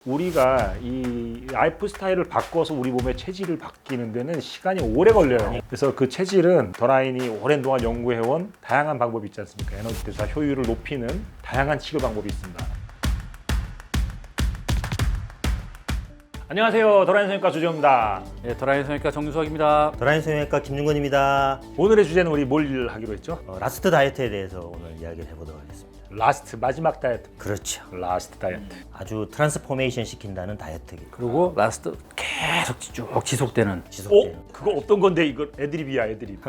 우리가 이 라이프 스타일을 바꿔서 우리 몸의 체질을 바뀌는 데는 시간이 오래 걸려요. 그래서 그 체질은 더라인이 오랜 동안 연구해온 다양한 방법이 있지 않습니까? 에너지 대사 효율을 높이는 다양한 치료 방법이 있습니다. 안녕하세요. 더라인 성형외과 주정입니다. 네, 더라인 성형외과 정유석입니다. 더라인 성형외과 김윤건입니다. 오늘의 주제는 우리 뭘 하기로 했죠? 라스트 다이어트에 대해서 오늘 이야기를 해보도록 하겠습니다. 라스트, 마지막 다이어트. 그렇죠. 라스트 다이어트. 아주 트랜스포메이션 시킨다는 다이어트. 그리고 라스트 계속 쭉 지속되는 지속되는. 그거 없던 건데 이거 애드립이야, 애드립.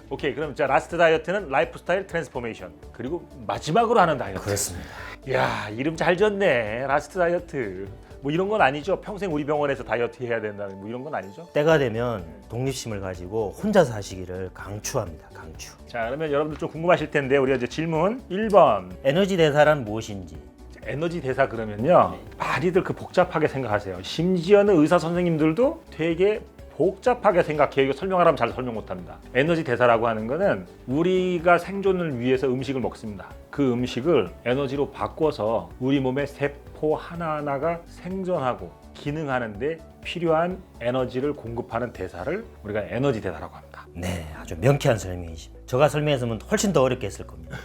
오케이, 그럼 자 라스트 다이어트는 라이프 스타일 트랜스포메이션. 그리고 마지막으로 하는 다이어트. 그렇습니다. 야, 이름 잘 졌네. 라스트 다이어트. 뭐 이런 건 아니죠. 평생 우리 병원에서 다이어트 해야 된다는 뭐 이런 건 아니죠. 때가 되면 독립심을 가지고 혼자서 하시기를 강추합니다. 강추. 자, 그러면 여러분들 좀 궁금하실 텐데 우리가 이제 질문 1번. 에너지 대사란 무엇인지. 에너지 대사 그러면요. 많이들 그 복잡하게 생각하세요. 심지어는 의사 선생님들도 되게 복잡하게 생각해요. 이거 설명하라면 잘 설명 못합니다. 에너지 대사라고 하는 거는 우리가 생존을 위해서 음식을 먹습니다. 그 음식을 에너지로 바꿔서 우리 몸의 세포 하나하나가 생존하고 기능하는데 필요한 에너지를 공급하는 대사를 우리가 에너지 대사라고 합니다. 네, 아주 명쾌한 설명이십니다. 제가 설명했으면 훨씬 더 어렵게 했을 겁니다.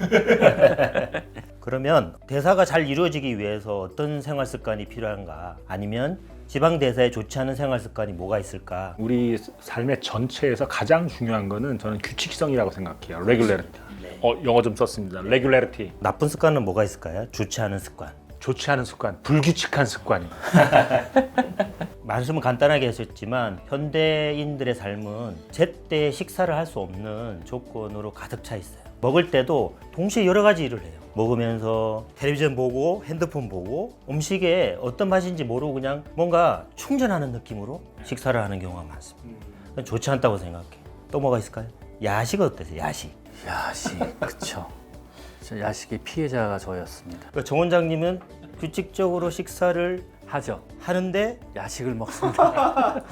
그러면 대사가 잘 이루어지기 위해서 어떤 생활 습관이 필요한가? 아니면 지방 대사에 좋지 않은 생활 습관이 뭐가 있을까? 우리 삶의 전체에서 가장 중요한 거는 저는 규칙성이라고 생각해요. regularity. 영어 좀 썼습니다. regularity. 나쁜 습관은 뭐가 있을까요? 좋지 않은 습관. 좋지 않은 습관, 불규칙한 습관이. 말씀은 간단하게 하셨지만 현대인들의 삶은 제때 식사를 할 수 없는 조건으로 가득 차 있어요. 먹을 때도 동시에 여러 가지 일을 해요. 먹으면서 텔레비전 보고 핸드폰 보고 음식에 어떤 맛인지 모르고 그냥 뭔가 충전하는 느낌으로 식사를 하는 경우가 많습니다. 좋지 않다고 생각해요. 또 뭐가 있을까요? 야식 어떠세요? 야식. 야식. 그쵸. 저 야식의 피해자가 저였습니다. 정 원장님은 규칙적으로 식사를 하죠. 하는데 야식을 먹습니다.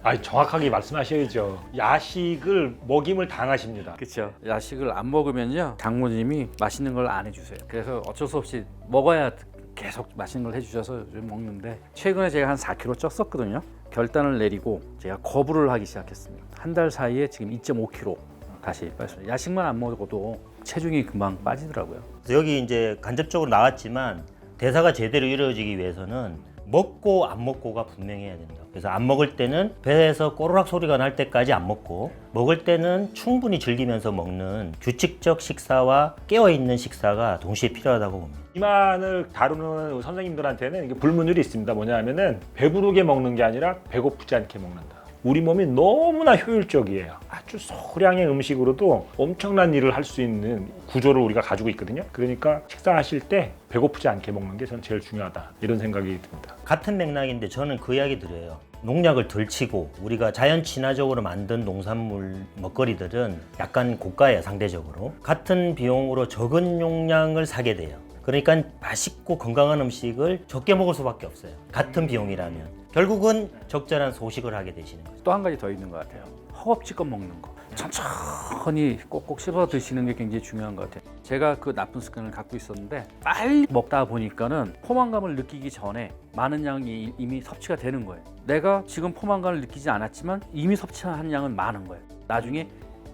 아니, 정확하게 말씀하셔야죠. 야식을 먹임을 당하십니다. 그렇죠. 야식을 안 먹으면요 장모님이 맛있는 걸 안 해주세요. 그래서 어쩔 수 없이 먹어야 계속 맛있는 걸 해주셔서 좀 먹는데 최근에 제가 한 4kg 쪘었거든요. 결단을 내리고 제가 거부를 하기 시작했습니다. 한 달 사이에 지금 2.5kg 다시 빠졌어요. 야식만 안 먹어도 체중이 금방 빠지더라고요. 여기 이제 간접적으로 나왔지만 대사가 제대로 이루어지기 위해서는 먹고 안 먹고가 분명해야 된다. 그래서 안 먹을 때는 배에서 꼬르륵 소리가 날 때까지 안 먹고 먹을 때는 충분히 즐기면서 먹는 규칙적 식사와 깨어있는 식사가 동시에 필요하다고 봅니다. 비만을 다루는 선생님들한테는 이게 불문율이 있습니다. 뭐냐면은 배부르게 먹는 게 아니라 배고프지 않게 먹는다. 우리 몸이 너무나 효율적이에요. 아주 소량의 음식으로도 엄청난 일을 할 수 있는 구조를 우리가 가지고 있거든요. 그러니까 식사하실 때 배고프지 않게 먹는 게 전 제일 중요하다. 이런 생각이 듭니다. 같은 맥락인데 저는 그 이야기 드려요. 농약을 덜 치고 우리가 자연 친화적으로 만든 농산물 먹거리들은 약간 고가예요, 상대적으로. 같은 비용으로 적은 용량을 사게 돼요. 그러니까 맛있고 건강한 음식을 적게 먹을 수밖에 없어요. 같은 비용이라면. 결국은 적절한 소식을 하게 되시는 거죠. 또 한 가지 더 있는 것 같아요. 허겁지겁 먹는 거. 천천히 꼭꼭 씹어 드시는 게 굉장히 중요한 것 같아요. 제가 그 나쁜 습관을 갖고 있었는데 빨리 먹다 보니까는 포만감을 느끼기 전에 많은 양이 이미 섭취가 되는 거예요. 내가 지금 포만감을 느끼지 않았지만 이미 섭취한 양은 많은 거예요. 나중에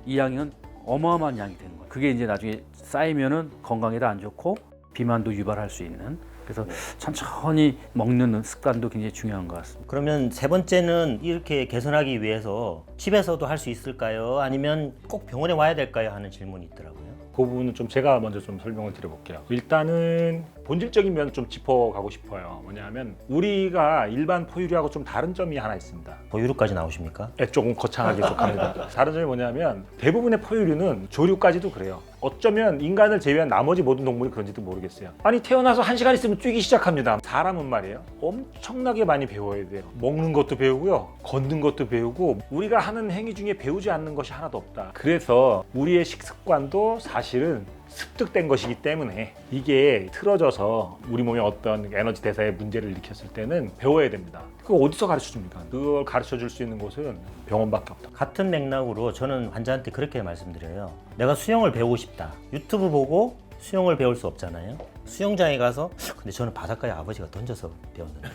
이 양은 어마어마한 양이 되는 거예요. 그게 이제 나중에 쌓이면은 건강에도 안 좋고 비만도 유발할 수 있는. 그래서 천천히 먹는 습관도 굉장히 중요한 것 같습니다. 그러면 세 번째는 이렇게 개선하기 위해서 집에서도 할 수 있을까요? 아니면 꼭 병원에 와야 될까요? 하는 질문이 있더라고요. 그 부분은 좀 제가 먼저 좀 설명을 드려볼게요. 일단은 본질적인 면 좀 짚어가고 싶어요. 뭐냐면 우리가 일반 포유류하고 좀 다른 점이 하나 있습니다. 보유류까지 나오십니까? 조금 거창하게 속합니다. 다른 점이 뭐냐면 대부분의 포유류는 조류까지도 그래요. 어쩌면 인간을 제외한 나머지 모든 동물이 그런지도 모르겠어요. 아니 태어나서 1시간 있으면 뛰기 시작합니다. 사람은 말이에요. 엄청나게 많이 배워야 돼요. 먹는 것도 배우고요. 걷는 것도 배우고 우리가 하는 행위 중에 배우지 않는 것이 하나도 없다. 그래서 우리의 식습관도 사실은 습득된 것이기 때문에 이게 틀어져서 우리 몸에 어떤 에너지 대사에 문제를 일으켰을 때는 배워야 됩니다. 그거 어디서 가르쳐 줍니까? 그걸 가르쳐 줄 수 있는 곳은 병원밖에 없다. 같은 맥락으로 저는 환자한테 그렇게 말씀드려요. 내가 수영을 배우고 싶다. 유튜브 보고 수영을 배울 수 없잖아요. 수영장에 가서 근데 저는 바닷가에 아버지가 던져서 배웠는데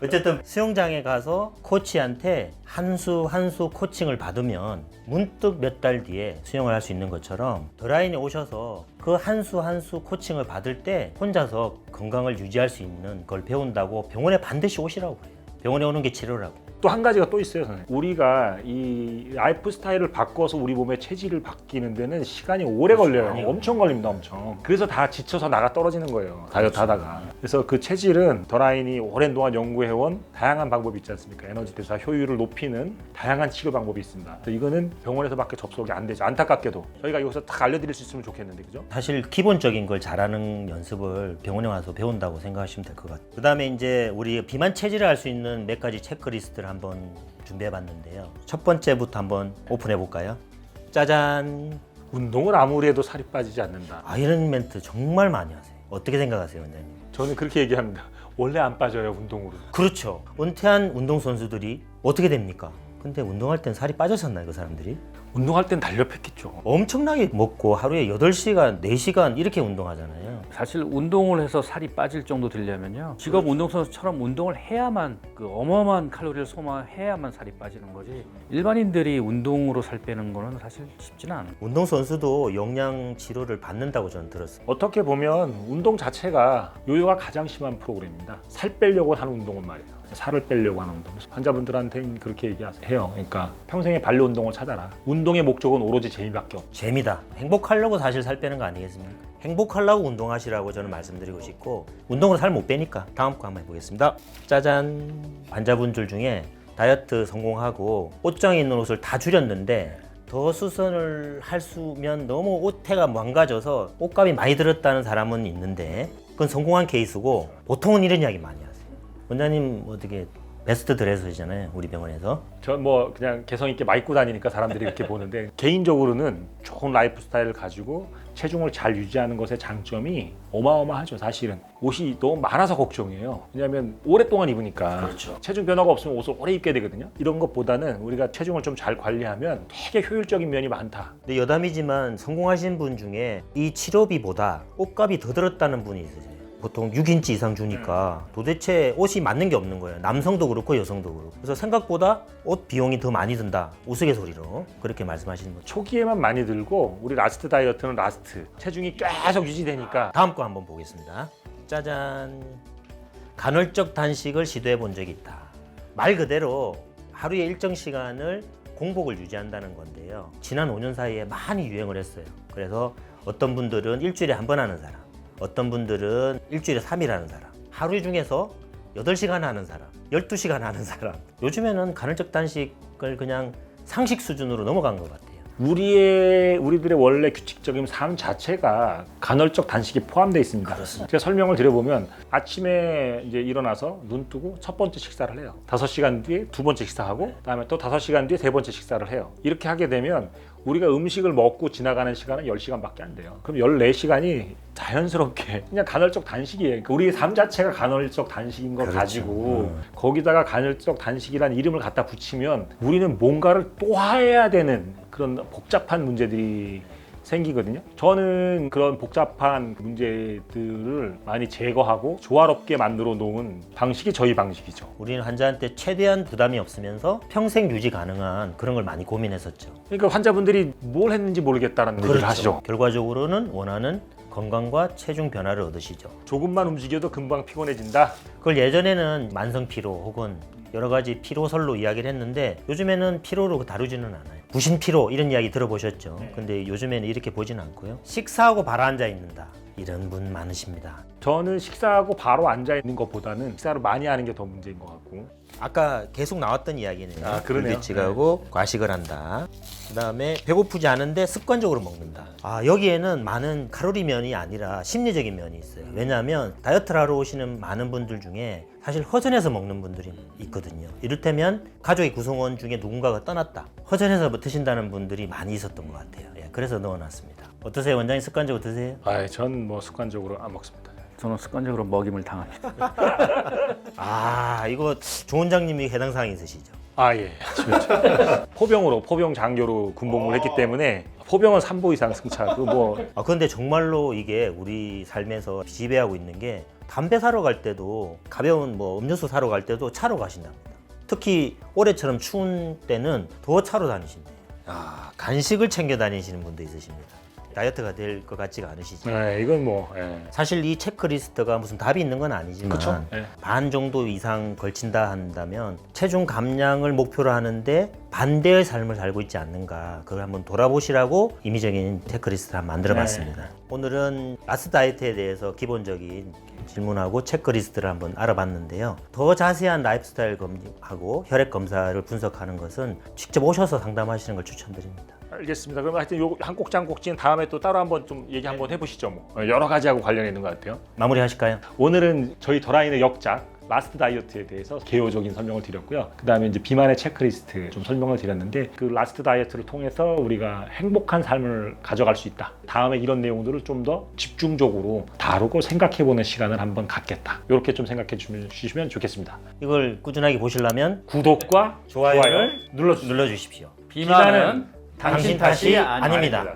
어쨌든 수영장에 가서 코치한테 한 수 한 수 코칭을 받으면 문득 몇 달 뒤에 수영을 할 수 있는 것처럼 더라인에 오셔서 그 한 수 한 수 코칭을 받을 때 혼자서 건강을 유지할 수 있는 걸 배운다고 병원에 반드시 오시라고 그래요. 병원에 오는 게 치료라고. 또 한 가지가 또 있어요, 선생님. 우리가 이 라이프 스타일을 바꿔서 우리 몸의 체질을 바뀌는 데는 시간이 오래 걸려요. 엄청 걸립니다, 엄청. 그래서 다 지쳐서 나가 떨어지는 거예요, 다이어트 하다가. 그래서 그 체질은 더라인이 오랜 동안 연구해온 다양한 방법이 있지 않습니까? 에너지 대사 효율을 높이는 다양한 치료 방법이 있습니다. 그래서 이거는 병원에서밖에 접속이 안 되죠. 안타깝게도. 저희가 여기서 딱 알려드릴 수 있으면 좋겠는데, 그죠? 사실 기본적인 걸 잘하는 연습을 병원에 와서 배운다고 생각하시면 될 것 같아요. 그 다음에 이제 우리 비만 체질을 알 수 있는 몇 가지 체크리스트를 한번 준비해봤는데요. 첫 번째부터 한번 오픈해볼까요? 짜잔! 운동을 아무리 해도 살이 빠지지 않는다. 이런 멘트 정말 많이 하세요. 어떻게 생각하세요, 원장님? 저는 그렇게 얘기합니다. 원래 안 빠져요, 운동으로. 그렇죠. 은퇴한 운동선수들이 어떻게 됩니까? 근데 운동할 땐 살이 빠졌었나요, 그 사람들이? 운동할 땐 달려팼겠죠. 엄청나게 먹고 하루에 8시간, 4시간 이렇게 운동하잖아요. 사실 운동을 해서 살이 빠질 정도 되려면요, 직업 운동선수처럼 운동을 해야만, 그 어마어마한 칼로리를 소모해야만 살이 빠지는 거지, 일반인들이 운동으로 살 빼는 거는 사실 쉽지는 않아요. 운동선수도 영양 치료를 받는다고 저는 들었어요. 어떻게 보면 운동 자체가 요요가 가장 심한 프로그램입니다. 살 빼려고 하는 운동은 말이에요. 살을 빼려고 하는 운동. 환자분들한테는 그렇게 얘기해요. 그러니까 평생의 반려 운동을 찾아라. 운동의 목적은 오로지 재미밖에 없어. 재미다. 행복하려고 사실 살 빼는 거 아니겠습니까? 행복하려고 운동하시라고 저는 말씀드리고 싶고, 운동으로 살 못 빼니까 다음 거 한번 해보겠습니다. 짜잔! 환자분들 중에 다이어트 성공하고 옷장에 있는 옷을 다 줄였는데 더 수선을 할 수면 너무 옷태가 망가져서 옷값이 많이 들었다는 사람은 있는데, 그건 성공한 케이스고, 보통은 이런 이야기 많이 하세요. 원장님 어떻게 베스트 드레서잖아요, 우리 병원에서. 전 뭐 그냥 개성 있게 막 입고 다니니까 사람들이 이렇게 보는데, 개인적으로는 좋은 라이프 스타일을 가지고 체중을 잘 유지하는 것의 장점이 어마어마하죠. 사실은 옷이 너무 많아서 걱정이에요. 왜냐하면 오랫동안 입으니까. 그렇죠. 체중 변화가 없으면 옷을 오래 입게 되거든요. 이런 것보다는 우리가 체중을 좀 잘 관리하면 되게 효율적인 면이 많다. 근데 여담이지만 성공하신 분 중에 이 치료비보다 옷값이 더 들었다는 분이 있으세요. 보통 6인치 이상 주니까 도대체 옷이 맞는 게 없는 거예요. 남성도 그렇고 여성도 그렇고. 그래서 생각보다 옷 비용이 더 많이 든다. 우스갯소리로 그렇게 말씀하시는 거죠. 초기에만 많이 들고, 우리 라스트 다이어트는 라스트. 체중이 계속 유지되니까. 다음 거 한번 보겠습니다. 짜잔. 간헐적 단식을 시도해 본 적이 있다. 말 그대로 하루에 일정 시간을 공복을 유지한다는 건데요. 지난 5년 사이에 많이 유행을 했어요. 그래서 어떤 분들은 일주일에 한 번 하는 사람, 어떤 분들은 일주일에 3일 하는 사람, 하루 중에서 8시간 하는 사람, 12시간 하는 사람. 요즘에는 간헐적 단식을 그냥 상식 수준으로 넘어간 것 같아요. 우리들의 원래 규칙적인 삶 자체가 간헐적 단식이 포함되어 있습니다. 그렇습니다. 제가 설명을 드려보면, 아침에 이제 일어나서 눈 뜨고 첫 번째 식사를 해요. 5시간 뒤에 두 번째 식사하고, 그다음에 또 5시간 뒤에 세 번째 식사를 해요. 이렇게 하게 되면 우리가 음식을 먹고 지나가는 시간은 10시간밖에 안 돼요. 그럼 14시간이 자연스럽게 그냥 간헐적 단식이에요. 그러니까 우리의 삶 자체가 간헐적 단식인 걸 그렇죠. 가지고 거기다가 간헐적 단식이라는 이름을 갖다 붙이면 우리는 뭔가를 또 해야 되는 그런 복잡한 문제들이 생기거든요. 저는 그런 복잡한 문제들을 많이 제거하고 조화롭게 만들어 놓은 방식이 저희 방식이죠. 우리는 환자한테 최대한 부담이 없으면서 평생 유지 가능한 그런 걸 많이 고민했었죠. 그러니까 환자분들이 뭘 했는지 모르겠다는 얘기를 하시죠. 결과적으로는 원하는 건강과 체중 변화를 얻으시죠. 조금만 움직여도 금방 피곤해진다. 그걸 예전에는 만성 피로 혹은 여러 가지 피로설로 이야기를 했는데, 요즘에는 피로로 다루지는 않아요. 부신 피로 이런 이야기 들어보셨죠? 근데 요즘에는 이렇게 보지는 않고요. 식사하고 바로 앉아 있는다. 이런 분 많으십니다. 저는 식사하고 바로 앉아 있는 것보다는 식사를 많이 하는 게 더 문제인 것 같고. 아까 계속 나왔던 이야기네요. 그러네요. 불규칙하고 과식을 한다. 그다음에 배고프지 않은데 습관적으로 먹는다. 여기에는 많은 칼로리 면이 아니라 심리적인 면이 있어요. 왜냐하면 다이어트를 하러 오시는 많은 분들 중에 사실 허전해서 먹는 분들이 있거든요. 이를테면 가족의 구성원 중에 누군가가 떠났다. 허전해서 드신다는 분들이 많이 있었던 것 같아요. 그래서 넣어놨습니다. 어떠세요? 원장님 습관적으로 드세요? 전 뭐 습관적으로 안 먹습니다. 저는 습관적으로 먹임을 당합니다. 이거 조 원장님이 해당 사항이 있으시죠? 예. 포병 장교로 군복무를 했기 때문에 포병은 3보 이상 승차. 그뭐 그런데 정말로 이게 우리 삶에서 지배하고 있는 게 담배 사러 갈 때도 가벼운 뭐 음료수 사러 갈 때도 차로 가신답니다. 특히 올해처럼 추운 때는 더 차로 다니신대요. 간식을 챙겨 다니시는 분도 있으십니다. 다이어트가 될 것 같지가 않으시죠? 네, 이건 뭐 사실 이 체크리스트가 무슨 답이 있는 건 아니지만 그쵸? 네. 반 정도 이상 걸친다 한다면 체중 감량을 목표로 하는데 반대의 삶을 살고 있지 않는가, 그걸 한번 돌아보시라고 임의적인 체크리스트를 한번 만들어 봤습니다. 오늘은 라스트 다이어트에 대해서 기본적인 질문하고 체크리스트를 한번 알아봤는데요. 더 자세한 라이프스타일 검진하고 혈액 검사를 분석하는 것은 직접 오셔서 상담하시는 걸 추천드립니다. 알겠습니다. 그럼 하여튼 요 한 꼭지 한 꼭지는 다음에 또 따로 한번 좀 얘기 한번 해보시죠. 뭐 여러 가지하고 관련이 있는 것 같아요. 마무리 하실까요? 오늘은 저희 더라인의 역작 라스트 다이어트에 대해서 개요적인 설명을 드렸고요. 그 다음에 이제 비만의 체크리스트 좀 설명을 드렸는데, 그 라스트 다이어트를 통해서 우리가 행복한 삶을 가져갈 수 있다. 다음에 이런 내용들을 좀 더 집중적으로 다루고 생각해보는 시간을 한번 갖겠다. 이렇게 좀 생각해 주시면 좋겠습니다. 이걸 꾸준하게 보시려면 구독과 좋아요를 눌러주십시오. 비만은 당신 탓이 아닙니다.